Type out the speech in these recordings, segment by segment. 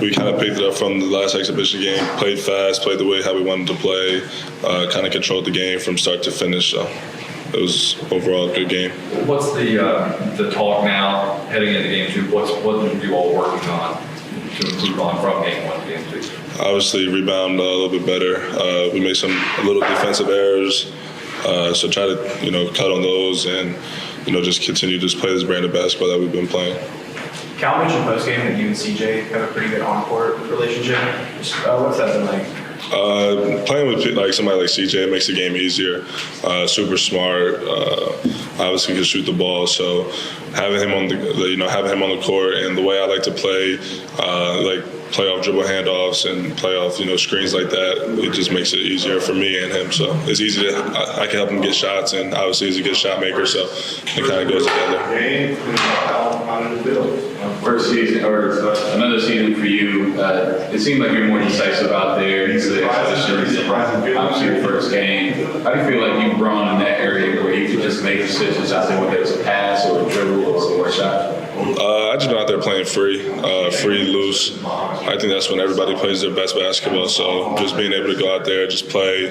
we kind of picked it up from the last exhibition game, played fast, played the way how we wanted to play, kind of controlled the game from start to finish. So it was overall a good game. What's the talk now heading into game two? What are you all working on to improve on from game one to game two? Obviously, rebound a little bit better. We made a little defensive errors, so try to cut on those and just continue to play this brand of basketball that we've been playing. Cal mentioned post-game that you and CJ have a pretty good on-court relationship. What's that been like? Playing with somebody like CJ makes the game easier. Super smart. Obviously can shoot the ball. So having him on the court and the way I like to play, play off dribble handoffs and play off screens like that, it just makes it easier for me and him. So it's easy I can help him get shots, and obviously he's a good shot maker. So it kind of goes together. First season, or another season for you, it seemed like you're more decisive out there. It's the exhibition, obviously your first game. How do you feel like you've grown in that area where you can just make decisions out there, whether it's a pass or a dribble or a shot? I just been out there playing free, loose. I think that's when everybody plays their best basketball. So just being able to go out there, just play,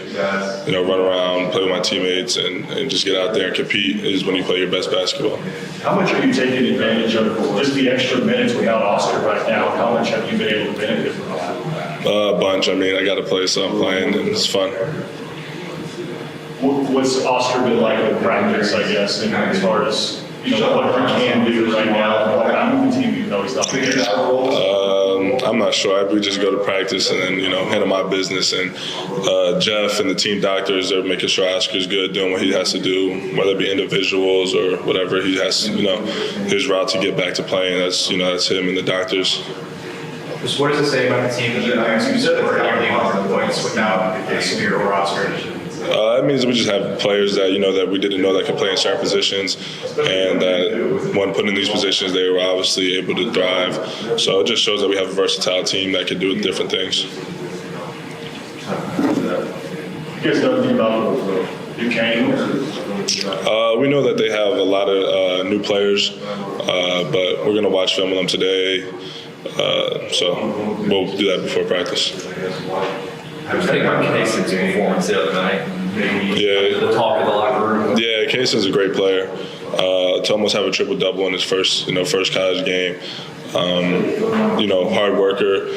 run around, play with my teammates, and just get out there and compete is when you play your best basketball. How much are you taking advantage of just the extra minutes without Oscar right now? How much have you been able to benefit from that? A bunch. I mean, I got to play, so I'm playing, and it's fun. What's Oscar been like in practice, I guess, and as far as what he can do right now? I'm with the team, even though he's not there. I'm not sure. We just go to practice and then, handle my business. And Jeff and the team doctors are making sure Oscar's good, doing what he has to do, whether it be individuals or whatever he has, his route to get back to playing. That's him and the doctors. Just what does it say about the team that you support everything on the points without Samir or Oscar? It means we just have players that that we didn't know that could play in certain positions, and that when put in these positions, they were obviously able to thrive. So it just shows that we have a versatile team that can do different things. You guys know anything about Duquesne? We know that they have a lot of new players, but we're going to watch film on them today. So we'll do that before practice. I was thinking about Casey's performance the other night. Maybe the talk of the locker room. Yeah, Casey's a great player. To almost have a triple-double in his first college game. Hard worker,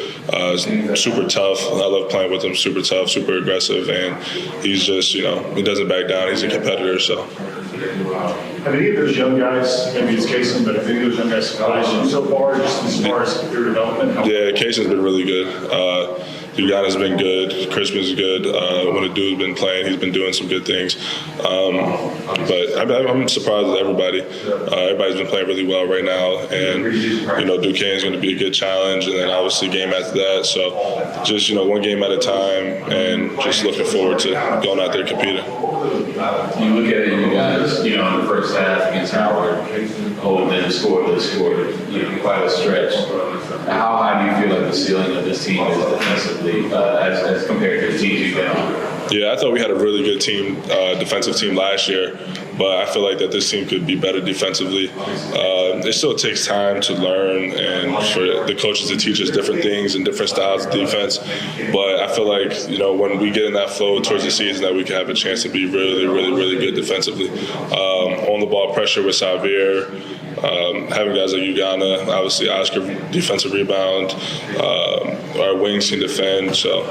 super tough. I love playing with him. Super tough, super aggressive, and he's just he doesn't back down. He's a competitor. So. Have any of those young guys, maybe it's Casey, but have any of those young guys surprised you so far, just as far as their development? Yeah, Casey's been really good. Ugana's been good. Crispin's good. When a dude's been playing, he's been doing some good things. But I'm surprised with everybody. Everybody's been playing really well right now, and Duquesne's going to be a good challenge, and then obviously game after that. So just one game at a time, and just looking forward to going out there competing. You look at it, you guys, in the first half against Howard, then scored quite a stretch. How high do you feel like the ceiling of this team is defensively as compared to the teams you've been on? Yeah, I thought we had a really good team, defensive team last year, but I feel like that this team could be better defensively. It still takes time to learn and for the coaches to teach us different things and different styles of defense. But I feel like, when we get in that flow towards the season, that we can have a chance to be really, really, really good defensively. On the ball pressure with Xavier, having guys like Ugana, obviously Oscar defensive rebound, our wings can defend, so.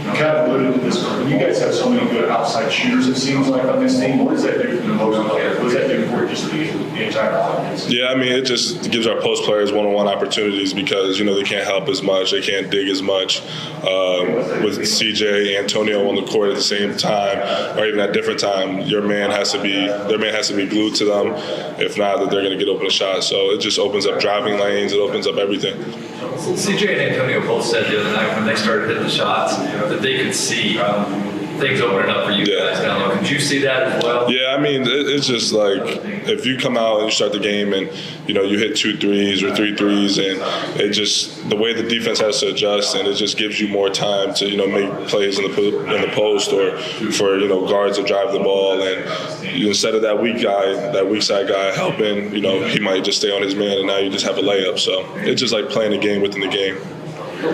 You kind of alluded to this, but you guys have so many good outside shooters, it seems like, on this team. What does that do for the most players? What does that do for just the entire offense? Yeah, I mean, it just gives our post players one-on-one opportunities because, they can't help as much. They can't dig as much. With CJ, Antonio on the court at the same time, or even at different time, their man has to be glued to them. If not, that they're going to get open a shot. So it just opens up driving lanes. It opens up everything. CJ and Antonio both said the other night when they started hitting the shots that they could see things opening up for you guys down there. Could you see that as well? Yeah, I mean, it's just like if you come out and you start the game and you hit 2 threes or 3 threes, and it just the way the defense has to adjust, and it just gives you more time to make plays in the post or for guards to drive the ball, and instead of that weak side guy helping, he might just stay on his man, and now you just have a layup. So it's just like playing a game within the game.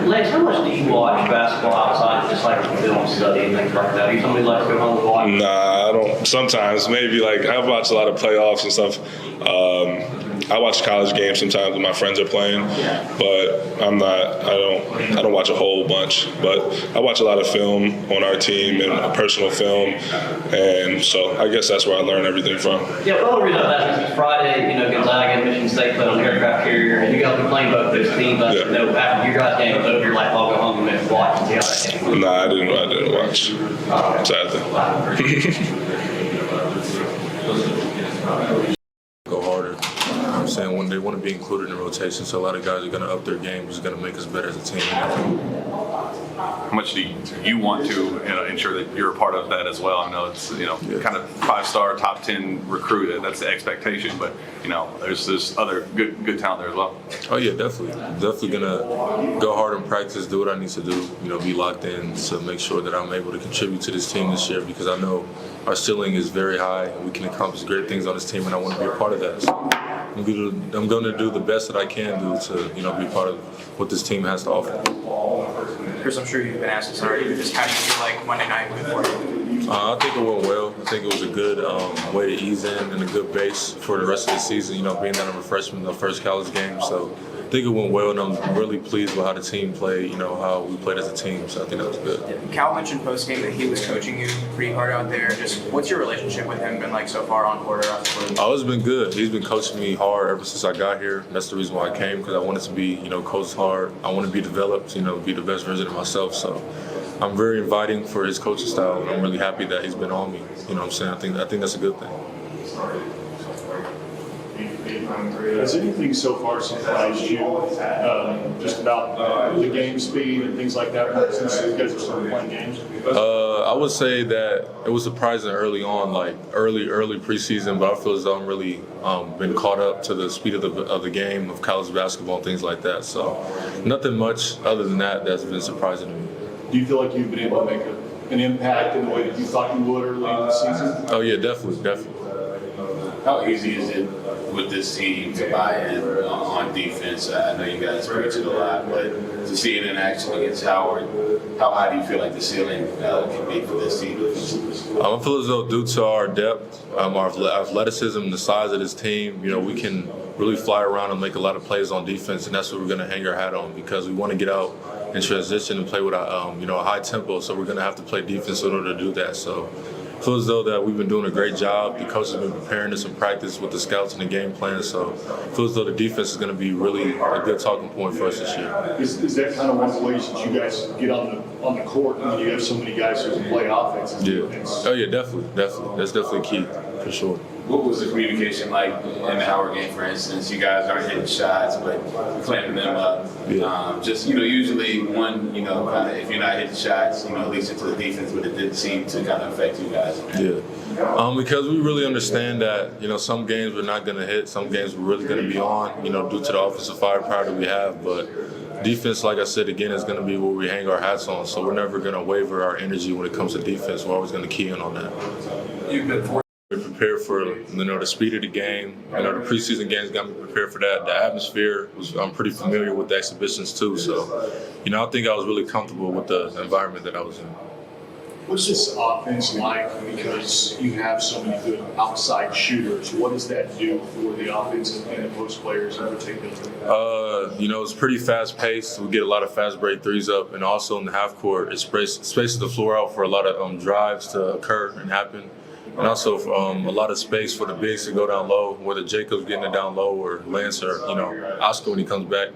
Lex, how much do you watch basketball outside, just like film study and things like that? Are you somebody who likes to go home and watch? Nah, I don't. Sometimes, maybe I watch a lot of playoffs and stuff. I watch college games sometimes when my friends are playing, but I'm not. I don't watch a whole bunch, but I watch a lot of film on our team and personal film, and so I guess that's where I learn everything from. Yeah, the only reason I asked is Friday, Gonzaga and Michigan State played on the aircraft carrier, and you guys were playing both those teams. After your guys' game was over, you're like, I'll go home and watch and see how that game. Nah, I didn't watch. Sadly. Go harder. I'm saying when they want to be included in rotation, so a lot of guys are going to up their game, which is going to make us better as a team. How much do you want to ensure that you're a part of that as well? I know it's kind of 5-star, top 10 recruit. That's the expectation, but there's other good talent there as well. Oh yeah, definitely gonna go hard in practice, do what I need to do. Be locked in to make sure that I'm able to contribute to this team this year, because I know our ceiling is very high and we can accomplish great things on this team, and I want to be a part of that. So I'm going to do the best that I can do to be part of what this team has to offer. Chris, I'm sure you've been asked this already, but just how do you feel like Monday night went for you? I think it went well. I think it was a good way to ease in and a good base for the rest of the season, being that I'm a freshman in the first college game. So I think it went well, and I'm really pleased with how the team played, how we played as a team. So I think that was good. Cal mentioned post-game that he was coaching you pretty hard out there. Just what's your relationship with him been like so far on court or off the court? Oh, it's been good. He's been coaching me hard ever since I got here. That's the reason why I came, because I wanted to be, coached hard. I want to be developed, be the best version of myself. So I'm very inviting for his coaching style, and I'm really happy that he's been on me. You know what I'm saying? I think that's a good thing. Has anything so far surprised you, just about the game speed and things like that, since you guys have started playing games? I would say that it was surprising early on, like early preseason, but I feel as though I'm really been caught up to the speed of the game of college basketball and things like that. So nothing much other than that's been surprising to me. Do you feel like you've been able to make an impact in the way that you thought you would early in the season? Oh yeah, definitely. How easy is it with this team to buy in on defense? I know you guys preach it a lot, but to see it in action against Howard, how high do you feel like the ceiling can be for this team? I feel as though due to our depth, our athleticism, the size of this team, we can really fly around and make a lot of plays on defense, and that's what we're going to hang our hat on, because we want to get out in transition and play with a high tempo. So we're going to have to play defense in order to do that. So I feel as though that we've been doing a great job. The coach has been preparing us in practice with the scouts and the game plan. So I feel as though the defense is going to be really a good talking point for us this year. Is that kind of one of the ways that you guys get on the court when you have so many guys who can play offense? Yeah. Oh yeah, definitely. That's definitely key for sure. What was the communication like in the Howard game, for instance? You guys aren't hitting shots, but clamping them up. Yeah. Usually one, kind of, if you're not hitting shots, it leads into the defense, but it didn't seem to kind of affect you guys. Yeah. Because we really understand that, some games we're not going to hit, some games we're really going to be on, due to the offensive firepower that we have. But defense, like I said, again, is going to be where we hang our hats on. So we're never going to waver our energy when it comes to defense. We're always going to key in on that. We're prepared for the speed of the game. The preseason games got me prepared for that. The atmosphere I'm pretty familiar with the exhibitions too. So, I think I was really comfortable with the environment that I was in. What's this offense like, because you have so many good outside shooters? What does that do for the offense and the post players in particular? It's pretty fast paced. We get a lot of fast break threes up, and also in the half court, it spaces the floor out for a lot of drives to occur and happen. And also a lot of space for the bigs to go down low, whether Jacob's getting it down low or Lance or, Oscar when he comes back.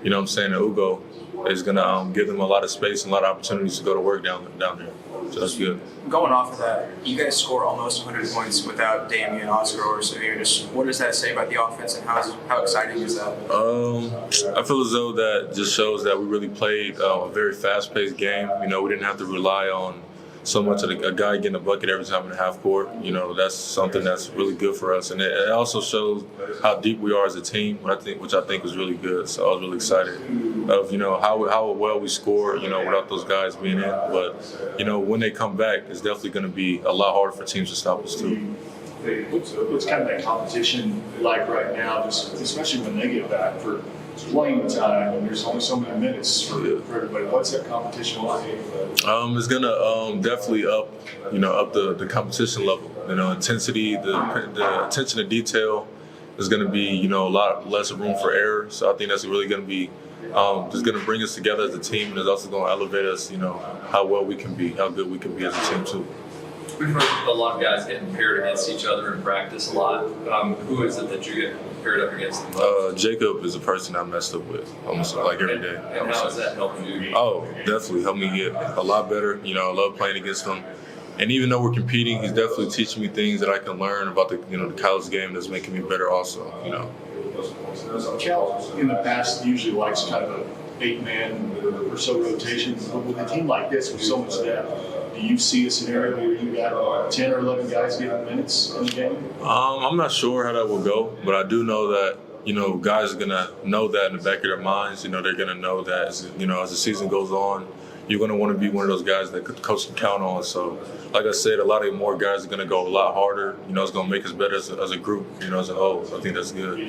And Ugo is going to give them a lot of space and a lot of opportunities to go to work down there. So that's good. Going off of that, you guys score almost 100 points without Damian, Oscar, or Severe. Just what does that say about the offense, and how exciting is that? I feel as though that just shows that we really played a very fast-paced game. We didn't have to rely on so much of a guy getting a bucket every time in the half court. You know, that's something that's really good for us, and it also shows how deep we are as a team, which I think was really good. So I was really excited of how well we score, without those guys being in. But when they come back, it's definitely going to be a lot harder for teams to stop us too. What's kind of that competition like right now, especially when they get back for playing time, and there's only so many minutes for everybody. What's that competition like? It's gonna definitely up the competition level. Intensity, the attention to detail is gonna be a lot less room for error. So I think that's really gonna be just gonna bring us together as a team, and it's also gonna elevate us. How well we can be, how good we can be as a team too. We've heard a lot of guys getting paired against each other in practice a lot. Who is it that you get paired up against the most? Jacob is a person I messed up with almost like every day. And how has that helped you? Oh, definitely helped me get a lot better. I love playing against him. And even though we're competing, he's definitely teaching me things that I can learn about the college game that's making me better also, Cal, in the past, usually likes kind of a 8-man or so rotation, but with a team like this with so much depth, do you see a scenario where you got 10 or 11 guys getting minutes in the game? I'm not sure how that will go, but I do know that guys are gonna know that in the back of their minds. They're gonna know that as the season goes on, you're gonna want to be one of those guys that the coach can count on. So, like I said, a lot of more guys are gonna go a lot harder. It's gonna make us better as a group. As a whole. So I think that's good.